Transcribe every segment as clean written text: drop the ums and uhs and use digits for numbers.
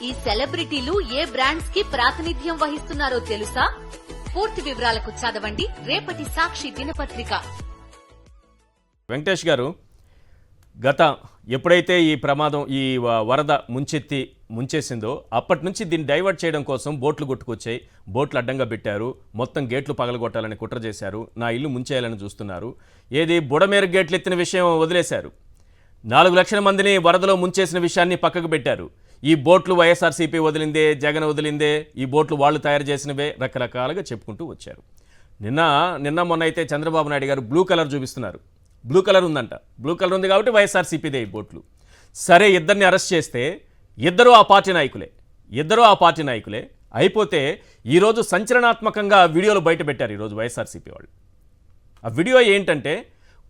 ఈ సెలబ్రిటీలు ఏ బ్రాండ్స్ కి ప్రాతినిధ్యం వహిస్తున్నారో తెలుసా? పూర్తి వివరాలకు చదవండి రేపటి సాక్షి దినపత్రిక. వెంకటేష్ గారు, గత ఎప్పుడైతే ఈ ప్రమాదం ఈ వరద ముంచేసిందో అప్పటి నుంచి దీన్ని డైవర్ట్ చేయడం కోసం బోట్లు కొట్టుకొచ్చాయి, బోట్లు అడ్డంగా పెట్టారు, మొత్తం గేట్లు పగలగొట్టాలని కుట్ర చేశారు, నా ఇల్లు ముంచేయాలని చూస్తున్నారు. ఏది బుడమేరు గేట్లు ఎత్తిన విషయం వదిలేశారు, 4 లక్షల మందిని వరదలో ముంచేసిన విషయాన్ని పక్కకు పెట్టారు. ఈ బోట్లు వైఎస్ఆర్సీపీ వదిలిందే, జగన్ వదిలిందే, ఈ బోట్లు వాళ్ళు తయారు చేసినవే రకరకాలుగా చెప్పుకుంటూ వచ్చారు. నిన్న మొన్న అయితే చంద్రబాబు నాయుడు గారు బ్లూ కలర్ చూపిస్తున్నారు. బ్లూ కలర్ ఉందంట, బ్లూ కలర్ ఉంది కాబట్టి వైఎస్ఆర్సీపీదే ఈ బోట్లు. సరే, ఇద్దరిని అరెస్ట్ చేస్తే ఇద్దరు ఆ పార్టీ నాయకులే అయిపోతే ఈరోజు సంచలనాత్మకంగా వీడియోలు బయట పెట్టారు ఈరోజు వైఎస్ఆర్సీపీ వాళ్ళు. ఆ వీడియో ఏంటంటే,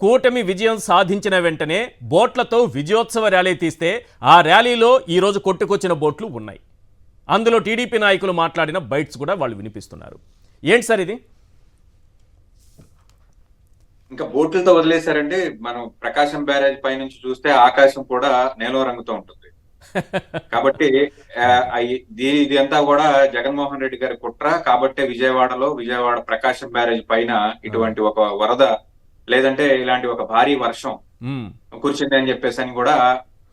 కూటమి విజయం సాధించిన వెంటనే బోట్లతో విజయోత్సవ ర్యాలీ తీస్తే ఆ ర్యాలీలో ఈరోజు కొట్టుకొచ్చిన బోట్లు ఉన్నాయి. అందులో టీడీపీ నాయకులు మాట్లాడిన బైట్స్ కూడా వాళ్ళు వినిపిస్తున్నారు. ఏంటి సార్ ఇది? ఇంకా బోట్లతో వదిలేశారంటే మనం ప్రకాశం బ్యారేజ్ పై నుంచి చూస్తే ఆకాశం కూడా నీలం రంగుతో ఉంటుంది. కాబట్టి ఇది అంతా కూడా జగన్మోహన్ రెడ్డి గారి కుట్ర. కాబట్టి విజయవాడ ప్రకాశం బ్యారేజ్ పైన ఇటువంటి ఒక వరద లేదంటే ఇలాంటి ఒక భారీ వర్షం కురిచింది అని చెప్పేసి అని కూడా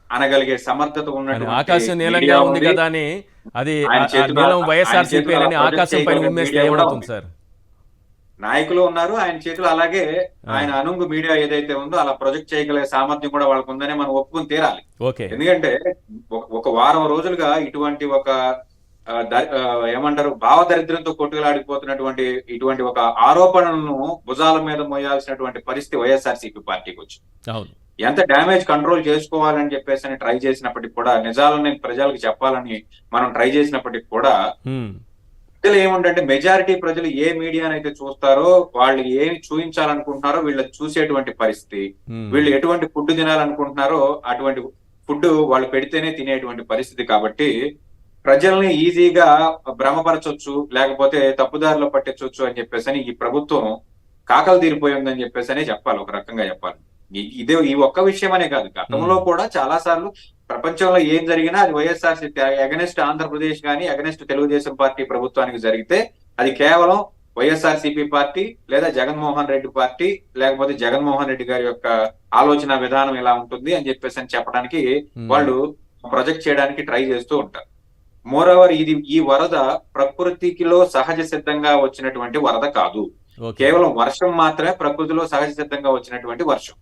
అనగలిగే సమర్థత ఉన్నట్టు ఆకాశం నీలంగా ఉంది కదా అని అది వైఎస్ఆర్సీపీ ఆకాశం పైన ఉమ్మేస్తే ఏమవుతుంది సార్? నాయకులు ఉన్నారు ఆయన చేతులు, అలాగే ఆయన అనుంగు మీడియా ఏదైతే ఉందో అలా ప్రొజెక్ట్ చేయగలిగే సామర్థ్యం కూడా వాళ్ళకు ఉందని మనం ఒప్పుకుని తీరాలి. ఎందుకంటే ఒక వారం రోజులుగా ఇటువంటి ఒక ఏమంటారు భావదరిద్రంతో కొట్టుకులాడిపోతున్నటువంటి ఇటువంటి ఒక ఆరోపణలను భుజాల మీద మోయాల్సినటువంటి పరిస్థితి వైఎస్ఆర్సీపీ పార్టీకి వచ్చింది. ఎంత డ్యామేజ్ కంట్రోల్ చేసుకోవాలని చెప్పేసి ట్రై చేసినప్పటికి కూడా, నిజాలని ప్రజలకు చెప్పాలని మనం ట్రై చేసినప్పటికి కూడా ప్రజలు ఏముంటే మెజారిటీ ప్రజలు ఏ మీడియానైతే చూస్తారో వాళ్ళు ఏమి చూపించాలనుకుంటున్నారో వీళ్ళు చూసేటువంటి పరిస్థితి, వీళ్ళు ఎటువంటి ఫుడ్ తినాలనుకుంటున్నారో అటువంటి ఫుడ్ వాళ్ళు పెడితేనే తినేటువంటి పరిస్థితి. కాబట్టి ప్రజల్ని ఈజీగా భ్రమపరచొచ్చు, లేకపోతే తప్పుదారిలో పట్టించవచ్చు అని చెప్పేసి ఈ ప్రభుత్వం కాకలు తీరిపోయిందని చెప్పేసి చెప్పాలి. ఒక రకంగా చెప్పాలి, ఈ ఒక్క విషయం అనే కాదు, గతంలో కూడా చాలా సార్లు ప్రపంచంలో ఏం జరిగినా అది వైఎస్ఆర్సీపీ అగెనెస్ట్ ఆంధ్రప్రదేశ్ కానీ అగెనెస్ట్ తెలుగుదేశం పార్టీ ప్రభుత్వానికి జరిగితే అది కేవలం వైఎస్ఆర్సీపీ పార్టీ లేదా జగన్మోహన్ రెడ్డి పార్టీ, లేకపోతే జగన్మోహన్ రెడ్డి గారి యొక్క ఆలోచన విధానం ఇలా ఉంటుంది అని చెప్పేసి చెప్పడానికి వాళ్ళు ప్రొజెక్ట్ చేయడానికి ట్రై చేస్తూ ఉంటారు. మోరోవర్ ఈ వరద ప్రకృతిలో సహజ సిద్ధంగా వచ్చినటువంటి వరద కాదు, కేవలం వర్షం మాత్రమే ప్రకృతిలో సహజ సిద్ధంగా వచ్చినటువంటి వర్షం.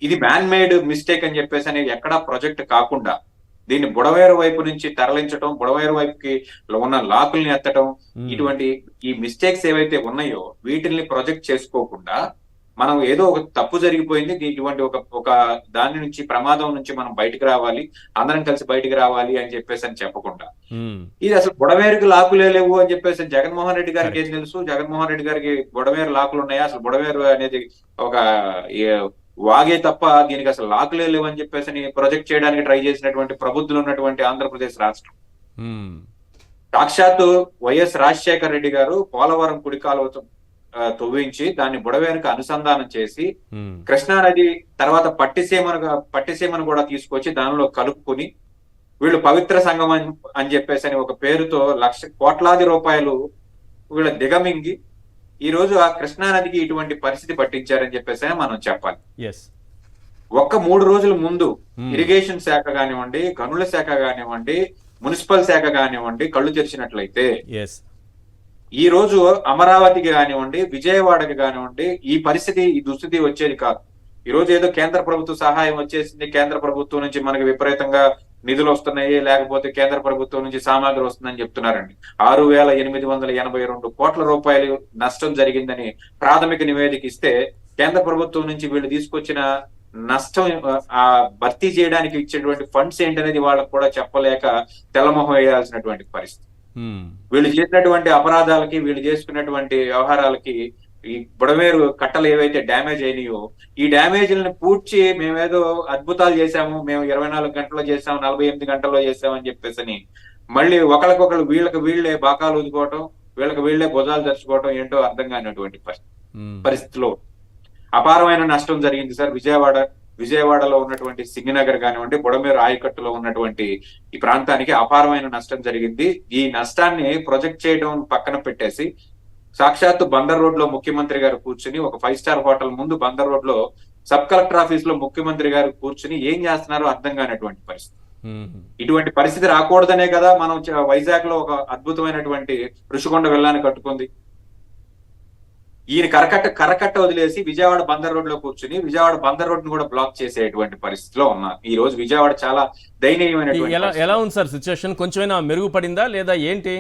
ఇది మ్యాన్ మేడ్ మిస్టేక్ అని చెప్పేసి అనేది ఎక్కడా ప్రొజెక్ట్ కాకుండా దీన్ని బుడవేరు వైపు నుంచి తరలించడం, బుడవేరు వైపుకి ఉన్న లాకుల్ని ఎత్తడం, ఇటువంటి ఈ మిస్టేక్స్ ఏవైతే ఉన్నాయో వీటిని ప్రొజెక్ట్ చేసుకోకుండా మనం ఏదో ఒక తప్పు జరిగిపోయింది, ఇటువంటి ఒక దాని నుంచి ప్రమాదం నుంచి మనం బయటకు రావాలి, అందరం కలిసి బయటకు రావాలి అని చెప్పేసి చెప్పకుండా ఇది అసలు బుడవేరుకి లాకులే లేవు అని చెప్పేసి జగన్మోహన్ రెడ్డి గారికి ఏం తెలుసు? జగన్మోహన్ రెడ్డి గారికి బుడవేరు లాకులు ఉన్నాయా? అసలు బుడవేరు అనేది ఒక వాగే తప్ప దీనికి అసలు లాకులే లేవు అని చెప్పేసి ప్రొజెక్ట్ చేయడానికి ట్రై చేసినటువంటి ప్రబుద్ధులు ఉన్నటువంటి ఆంధ్రప్రదేశ్ రాష్ట్రం. సాక్షాత్తు వైఎస్ రాజశేఖర రెడ్డి గారు పోలవరం కుడి కాలువ తవ్వించి దాన్ని బుడవేరుకు అనుసంధానం చేసి కృష్ణానది తర్వాత పట్టిసీమను కూడా తీసుకొచ్చి దానిలో కలుపుకుని వీళ్ళు పవిత్ర సంగమం అని చెప్పేసి ఒక పేరుతో కోట్లాది రూపాయలు వీళ్ళ దిగమింగి ఈ రోజు ఆ కృష్ణానదికి ఇటువంటి పరిస్థితి పట్టించారని చెప్పేసి మనం చెప్పాలి. ఒక్క 3 రోజుల ముందు ఇరిగేషన్ శాఖ కానివ్వండి, గనుల శాఖ కానివ్వండి, మున్సిపల్ శాఖ కానివ్వండి కళ్ళు తెరిచినట్లయితే ఈ రోజు అమరావతికి కానివ్వండి, విజయవాడకి కానివ్వండి ఈ దుస్థితి వచ్చేది కాదు. ఈ రోజు ఏదో కేంద్ర ప్రభుత్వ సహాయం వచ్చేసింది, కేంద్ర ప్రభుత్వం నుంచి మనకి విపరీతంగా నిధులు వస్తున్నాయి, లేకపోతే కేంద్ర ప్రభుత్వం నుంచి సామాగ్రి వస్తుందని చెప్తున్నారండి. 6,882 కోట్ల రూపాయలు నష్టం జరిగిందని ప్రాథమిక నివేదిక ఇస్తే కేంద్ర ప్రభుత్వం నుంచి వీళ్ళు తీసుకొచ్చిన నష్టం భర్తీ చేయడానికి ఇచ్చేటువంటి ఫండ్స్ ఏంటనేది వాళ్ళకు కూడా చెప్పలేక తెల్లమొహం వేయాల్సినటువంటి పరిస్థితి. వీళ్ళు చేసినటువంటి అపరాధాలకి, వీళ్ళు చేసుకున్నటువంటి వ్యవహారాలకి ఈ బుడవేరు కట్టలు ఏవైతే డ్యామేజ్ అయినాయో ఈ డ్యామేజ్లను పూడ్చి మేమేదో అద్భుతాలు చేశాము, మేము 24 గంటల్లో చేసాము, 48 గంటల్లో చేసామని చెప్పేసి మళ్ళీ ఒకరికొకరు వీళ్ళే బాకాలు ఊదుకోవటం, వీళ్ళే భుజాలు తెరుచుకోవటం ఏంటో అర్థం కానిటువంటి పరిస్థితిలో అపారమైన నష్టం జరిగింది సార్. విజయవాడ విజయవాడలో ఉన్నటువంటి సింగనగర్ కానివ్వండి, బుడమేరు ఆయకట్టులో ఉన్నటువంటి ఈ ప్రాంతానికి అపారమైన నష్టం జరిగింది. ఈ నష్టాన్ని ప్రొజెక్ట్ చేయడం పక్కన పెట్టేసి సాక్షాత్తు బందర్ రోడ్ లో ముఖ్యమంత్రి గారు కూర్చుని, ఒక 5 స్టార్ హోటల్ ముందు బందర్ రోడ్ లో సబ్ కలెక్టర్ ఆఫీస్ లో ముఖ్యమంత్రి గారు కూర్చుని ఏం చేస్తున్నారో అర్థం కానటువంటి పరిస్థితి. ఇటువంటి పరిస్థితి రాకూడదనే కదా మనం వైజాగ్ లో ఒక అద్భుతమైనటువంటి ఋషికొండ వెల్లాన్ని కట్టుకుంది. ఈయన కరకట్ట వదిలేసి విజయవాడ బందర్ రోడ్ లో కూర్చుని విజయవాడ బందర్ రోడ్ ను కూడా బ్లాక్ చేసేటువంటి పరిస్థితిలో ఉన్నారు. ఈ రోజు విజయవాడ చాలా దయనీయమైనటువంటి. ఎలా ఉంది సార్ సిచ్యువేషన్? కొంచెమైనా మెరుగుపడిందా లేదా ఏంటి?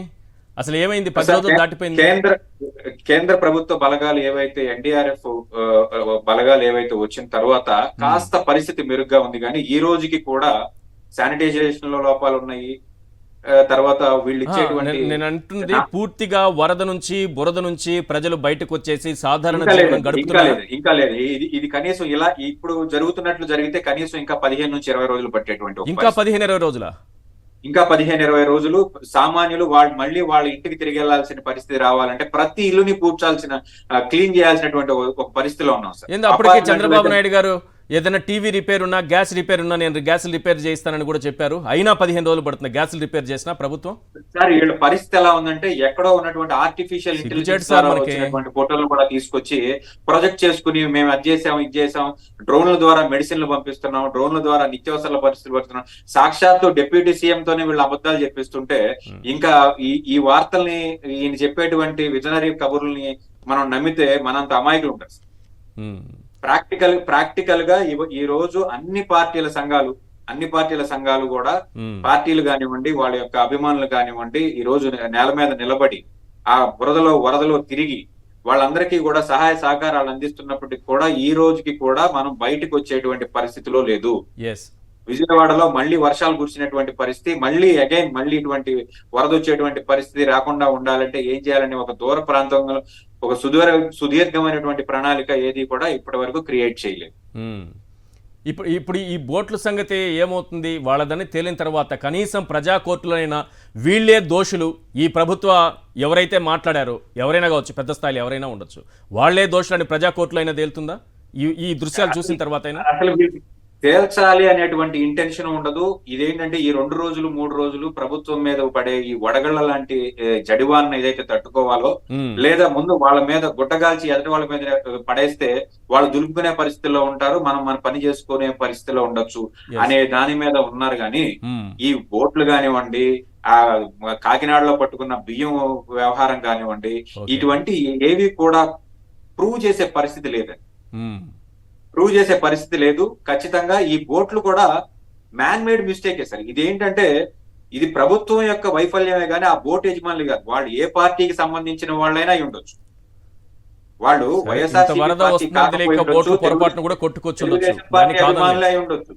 అసలు ఏమైంది? 10 రోజులు దాటిపోయింది. కేంద్ర ప్రభుత్వ బలగాలు ఏవైతే ఎన్డీఆర్ఎఫ్ బలగాలు ఏవైతే వచ్చిన తర్వాత కాస్త పరిస్థితి మెరుగ్గా ఉంది, కానీ ఈ రోజుకి కూడా శానిటైజేషన్ లో లోపాలు ఉన్నాయి. తర్వాత వీళ్ళు ఇచ్చేటువంటి, నేను అంటుంది పూర్తిగా వరద నుంచి బురద నుంచి ప్రజలు బయటకు వచ్చేసి సాధారణ జీవనం గడుపుతున్నారు. ఇంకా లేదు. ఇది కనీసం ఇలా ఇప్పుడు జరుగుతున్నట్లు జరిగితే కనీసం ఇంకా 15 నుంచి 20 రోజులు పట్టేటువంటి, ఇంకా 15-20 రోజుల ఇంకా 15-20 రోజులు సామాన్యులు మళ్ళీ వాళ్ళ ఇంటికి తిరిగి వెళ్లాల్సిన పరిస్థితి రావాలంటే ప్రతి ఇల్లుని క్లీన్ చేయాల్సినటువంటి ఒక పరిస్థితిలో ఉన్నాం సార్. అప్పటికే చంద్రబాబు నాయుడు గారు ఏదైనా టీవీ రిపేర్ ఉన్నా, గ్యాస్ రిపేర్ ఉన్నా నేను గ్యాస్ రిపేర్ చేయిస్తానని కూడా చెప్పారు. అయినా 15 రోజులు పడుతుంది గ్యాస్ రిపేర్ చేసిన ప్రభుత్వం. సార్ వీళ్ళ పరిస్థితి ఎలా ఉందంటే ఎక్కడో ఉన్నటువంటి ఆర్టిఫిషియల్ ఇంటెలిజెన్స్ ఫోటోలను కూడా తీసుకొచ్చి ప్రొజెక్ట్ చేసుకుని మేము అది చేసాం ఇది చేసాం, డ్రోన్ల ద్వారా మెడిసిన్లు పంపిస్తున్నాం, డ్రోన్ల ద్వారా నిత్యావసరాల పరిస్థితులు పడుతున్నాం. సాక్షాత్తు డిప్యూటీ సీఎం తోనే వీళ్ళు అబద్ధాలు చెప్పిస్తుంటే ఇంకా ఈ వార్తల్ని ఈయన చెప్పేటువంటి విజనరీ కబుర్లని మనం నమ్మితే మనంత అమాయకులు ఉంటారు. ప్రాక్టికల్ గా ఈ రోజు అన్ని పార్టీల సంఘాలు కూడా పార్టీలు కానివ్వండి, వాళ్ళ యొక్క అభిమానులు కానివ్వండి, ఈ రోజు నేల మీద నిలబడి ఆ వరదలో తిరిగి వాళ్ళందరికీ కూడా సహాయ సహకారాలు అందిస్తున్నప్పటికీ కూడా ఈ రోజుకి కూడా మనం బయటకు వచ్చేటువంటి పరిస్థితిలో లేదు. విజయవాడలో మళ్ళీ వర్షాలు కురిసినటువంటి పరిస్థితి, మళ్ళీ ఇటువంటి వరద వచ్చేటువంటి పరిస్థితి రాకుండా ఉండాలంటే ఏం చేయాలని ఒక దూర ప్రాంతంలో ఒక సుదీర్ఘమైనటువంటి ప్రణాళిక ఏది కూడా ఇప్పటి వరకు క్రియేట్ చేయలేదు. ఇప్పుడు ఈ బోట్ల సంగతి ఏమవుతుంది? వాళ్ళదని తేలిన తర్వాత కనీసం ప్రజా కోర్టులైనా వీళ్ళే దోషులు, ఈ ప్రభుత్వ ఎవరైతే మాట్లాడారో ఎవరైనా కావచ్చు, పెద్ద స్థాయిలో ఎవరైనా ఉండొచ్చు, వాళ్లే దోషులని ప్రజా కోర్టులైనా తేలుతుందా ఈ దృశ్యాలు చూసిన తర్వాత? అసలు తేల్చాలి అనేటువంటి ఇంటెన్షన్ ఉండదు. ఇదేంటంటే ఈ 2 రోజులు 3 రోజులు ప్రభుత్వం మీద పడే ఈ వడగళ్ల లాంటి జడివాన్ని ఏదైతే తట్టుకోవాలో, లేదా ముందు వాళ్ళ మీద గుట్టగాల్చి ఎదుటి వాళ్ళ మీద పడేస్తే వాళ్ళు దులుపుకునే పరిస్థితిలో ఉంటారు, మన పని చేసుకునే పరిస్థితిలో ఉండొచ్చు అనే దాని మీద ఉన్నారు. కానీ ఈ బోట్లు కానివ్వండి, ఆ కాకినాడలో పట్టుకున్న బియ్యం వ్యవహారం కానివ్వండి, ఇటువంటి ఏవి కూడా ప్రూవ్ చేసే పరిస్థితి లేదండి. ఖచ్చితంగా ఈ బోట్లు కూడా మ్యాన్ మేడ్ మిస్టేకే సార్. ఇదేంటంటే ఇది ప్రభుత్వం యొక్క వైఫల్యమే కానీ ఆ బోట్ యజమానులు కాదు. వాళ్ళు ఏ పార్టీకి సంబంధించిన వాళ్ళైనా అయి ఉండొచ్చు. వాళ్ళు వైఎస్ఆర్సీపీ అభిమానులే అయి ఉండొచ్చు,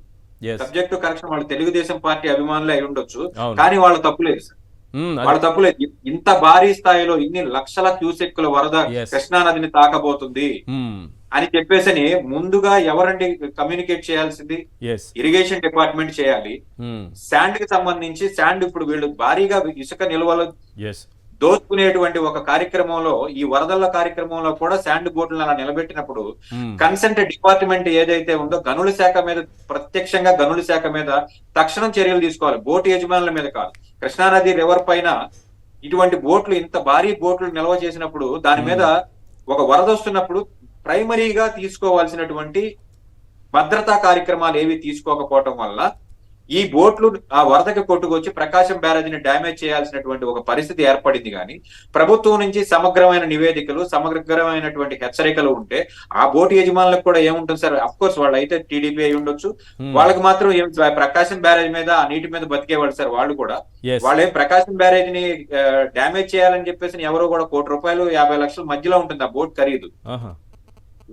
సబ్జెక్ట్ టు కరెక్షన్ వాళ్ళు తెలుగుదేశం పార్టీ అభిమానులే అయి ఉండొచ్చు, కానీ వాళ్ళ తప్పులేదు సార్. వాళ్ళ తప్పులేదు. ఇంత భారీ స్థాయిలో ఇన్ని లక్షల క్యూసెక్కుల వరద కృష్ణా నదిని తాకబోతుంది అని చెప్పేసి ముందుగా ఎవరండి కమ్యూనికేట్ చేయాల్సింది? ఇరిగేషన్ డిపార్ట్మెంట్ చేయాలి. శాండ్ కి సంబంధించి ఇప్పుడు వీళ్ళు భారీగా ఇసుక నిల్వలు దోచుకునేటువంటి ఒక కార్యక్రమంలో, ఈ వరదల కార్యక్రమంలో కూడా శాండ్ బోట్లను అలా నిలబెట్టినప్పుడు కన్సెంట్ డిపార్ట్మెంట్ ఏదైతే ఉందో గనుల శాఖ మీద, ప్రత్యక్షంగా గనుల శాఖ మీద తక్షణం చర్యలు తీసుకోవాలి, బోటు యజమానుల మీద కాదు. కృష్ణానది రివర్ పైన ఇటువంటి బోట్లు, ఇంత భారీ బోట్లు నిల్వ చేసినప్పుడు దాని మీద ఒక వరద వస్తున్నప్పుడు ప్రైమరీగా తీసుకోవాల్సినటువంటి భద్రతా కార్యక్రమాలు ఏవి తీసుకోకపోవటం వల్ల ఈ బోట్లు ఆ వరదకి కొట్టుకొచ్చి ప్రకాశం బ్యారేజ్ ని డ్యామేజ్ చేయాల్సినటువంటి ఒక పరిస్థితి ఏర్పడింది. కానీ ప్రభుత్వం నుంచి సమగ్రమైన నివేదికలు, సమగ్రమైనటువంటి హెచ్చరికలు ఉంటే ఆ బోటు యజమానులకు కూడా ఏముంటుంది సార్? అఫ్ కోర్స్ వాళ్ళు అయితే టీడీపీ అయి ఉండొచ్చు, వాళ్ళకి మాత్రం ప్రకాశం బ్యారేజ్ మీద ఆ నీటి మీద బతికేవాళ్ళు సార్. వాళ్ళు కూడా వాళ్ళేం ప్రకాశం బ్యారేజ్ ని డ్యామేజ్ చేయాలని చెప్పేసి ఎవరో కూడా ₹1 కోటి 50 లక్షల మధ్యలో ఉంటుంది ఆ బోట్ ఖరీదు.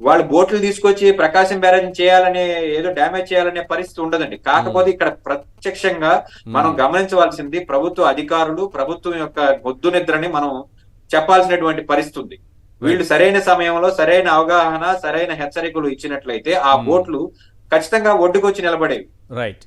వాళ్ళు బోట్లు తీసుకొచ్చి ప్రకాశం బ్యారేజ్ చేయాలనే, ఏదో డ్యామేజ్ చేయాలనే పరిస్థితి ఉండదండి. కాకపోతే ఇక్కడ ప్రత్యక్షంగా మనం గమనించవలసింది ప్రభుత్వ అధికారులు, ప్రభుత్వం యొక్క మొద్దు నిద్రని మనం చెప్పాల్సినటువంటి పరిస్థితి ఉంది. వీళ్ళు సరైన సమయంలో సరైన అవగాహన, సరైన హెచ్చరికలు ఇచ్చినట్లయితే ఆ బోట్లు ఖచ్చితంగా ఒడ్డుకొచ్చి నిలబడేవి. రైట్.